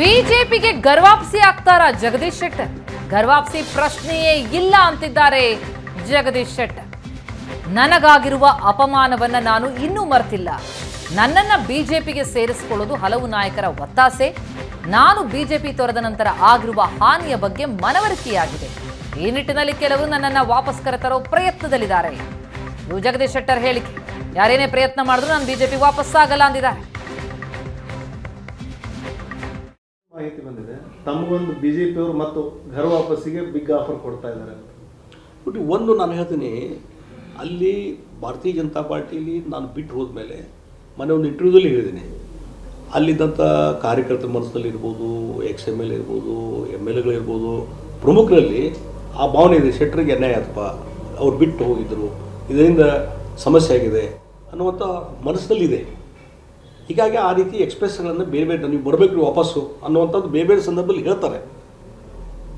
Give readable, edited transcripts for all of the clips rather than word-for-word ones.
ಬಿಜೆಪಿಗೆ ಗರ್ವಾಪ್ಸಿ ಆಗ್ತಾರ ಜಗದೀಶ್ ಶೆಟ್ಟರ್? ಗರ್ವಾಪ್ಸಿ ಪ್ರಶ್ನೆಯೇ ಇಲ್ಲ ಅಂತಿದ್ದಾರೆ ಜಗದೀಶ್ ಶೆಟ್ಟರ್. ನನಗಾಗಿರುವ ಅಪಮಾನವನ್ನ ನಾನು ಇನ್ನೂ ಮರ್ತಿಲ್ಲ. ನನ್ನನ್ನ ಬಿಜೆಪಿಗೆ ಸೇರಿಸಿಕೊಳ್ಳೋದು ಹಲವು ನಾಯಕರ ಒತ್ತಾಸೆ. ನಾನು ಬಿಜೆಪಿ ತೊರೆದ ನಂತರ ಆಗಿರುವ ಹಾನಿಯ ಬಗ್ಗೆ ಮನವರಿಕೆಯಾಗಿದೆ. ಈ ನಿಟ್ಟಿನಲ್ಲಿ ಕೆಲವರು ನನ್ನನ್ನ ವಾಪಸ್ ಕರೆತರೋ ಪ್ರಯತ್ನದಲ್ಲಿದ್ದಾರೆ. ಇವು ಜಗದೀಶ್ ಶೆಟ್ಟರ್ ಹೇಳಿಕೆ. ಯಾರೇನೇ ಪ್ರಯತ್ನ ಮಾಡಿದ್ರು ನಾನು ಬಿಜೆಪಿ ವಾಪಸ್ ಆಗಲ್ಲ ಅಂದಿದ್ದಾರೆ. ಮಾಹಿತಿ ಬಂದಿದೆ, ತಮಗೊಂದು ಬಿಜೆಪಿ ಅವರು ಮತ್ತು ಘರ್ ವಾಪಸ್ಸಿಗೆ ಬಿಗ್ ಆಫರ್ ಕೊಡ್ತಾ ಇದ್ದಾರೆ. ಒಂದು ನಾನು ಹೇಳ್ತೀನಿ, ಅಲ್ಲಿ ಭಾರತೀಯ ಜನತಾ ಪಾರ್ಟಿಲಿ ನಾನು ಬಿಟ್ಟು ಹೋದ್ಮೇಲೆ ಮೊನ್ನೆ ಒಂದು ಇಂಟರ್ವ್ಯೂದಲ್ಲಿ ಹೇಳಿದ್ದೀನಿ, ಅಲ್ಲಿದ್ದಂಥ ಕಾರ್ಯಕರ್ತರ ಮನಸ್ಸಲ್ಲಿರ್ಬೋದು, XML ಇರ್ಬೋದು, MLA ಇರ್ಬೋದು, ಪ್ರಮುಖರಲ್ಲಿ ಆ ಭಾವನೆ ಇದೆ, ಶೆಟ್ಟರಿಗೆ ಅನ್ಯಾಯ ಆತಪ್ಪ, ಅವ್ರು ಬಿಟ್ಟು ಹೋಗಿದ್ದರು, ಇದರಿಂದ ಸಮಸ್ಯೆ ಆಗಿದೆ ಅನ್ನುವಂಥ ಮನಸ್ಸಿನಲ್ಲಿದೆ. ಹೀಗಾಗಿ ಆ ರೀತಿ ಎಕ್ಸ್ಪ್ರೆಸ್ಗಳನ್ನು ಬೇರೆ ಬೇರೆ ನೀವು ಬರಬೇಕು ವಾಪಸ್ಸು ಅನ್ನುವಂಥದ್ದು ಬೇರೆ ಬೇರೆ ಸಂದರ್ಭದಲ್ಲಿ ಹೇಳ್ತಾರೆ.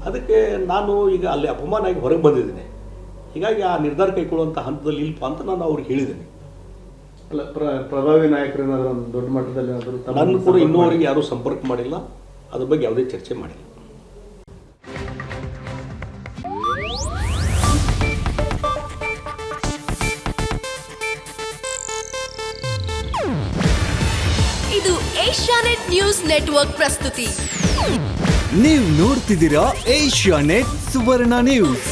ಅದಕ್ಕೆ ನಾನು ಈಗ ಅಲ್ಲಿ ಅಪಮಾನ ಆಗಿ ಹೊರಗೆ ಬಂದಿದ್ದೀನಿ. ಹೀಗಾಗಿ ಆ ನಿರ್ಧಾರ ಕೈಗೊಳ್ಳುವಂಥ ಹಂತದಲ್ಲಿ ಇಲ್ಪ ಅಂತ ನಾನು ಅವ್ರಿಗೆ ಹೇಳಿದ್ದೀನಿ. ಅಲ್ಲ, ಪ್ರಭಾವಿ ನಾಯಕರು ಏನಾದರೂ ಒಂದು ದೊಡ್ಡ ಮಟ್ಟದಲ್ಲಿ ನಾನು ಕೂಡ ಇನ್ನೂವರೆಗೆ ಯಾರೂ ಸಂಪರ್ಕ ಮಾಡಿಲ್ಲ, ಅದ್ರ ಬಗ್ಗೆ ಯಾವುದೇ ಚರ್ಚೆ ಮಾಡಿಲ್ಲ. ಇದು ಏಷ್ಯಾನೆಟ್ ನ್ಯೂಸ್ ನೆಟ್ವರ್ಕ್ ಪ್ರಸ್ತುತಿ. ನೀವು ನೋಡ್ತಿದ್ದೀರಾ ಏಷ್ಯಾನೆಟ್ ಸುವರ್ಣ ನ್ಯೂಸ್.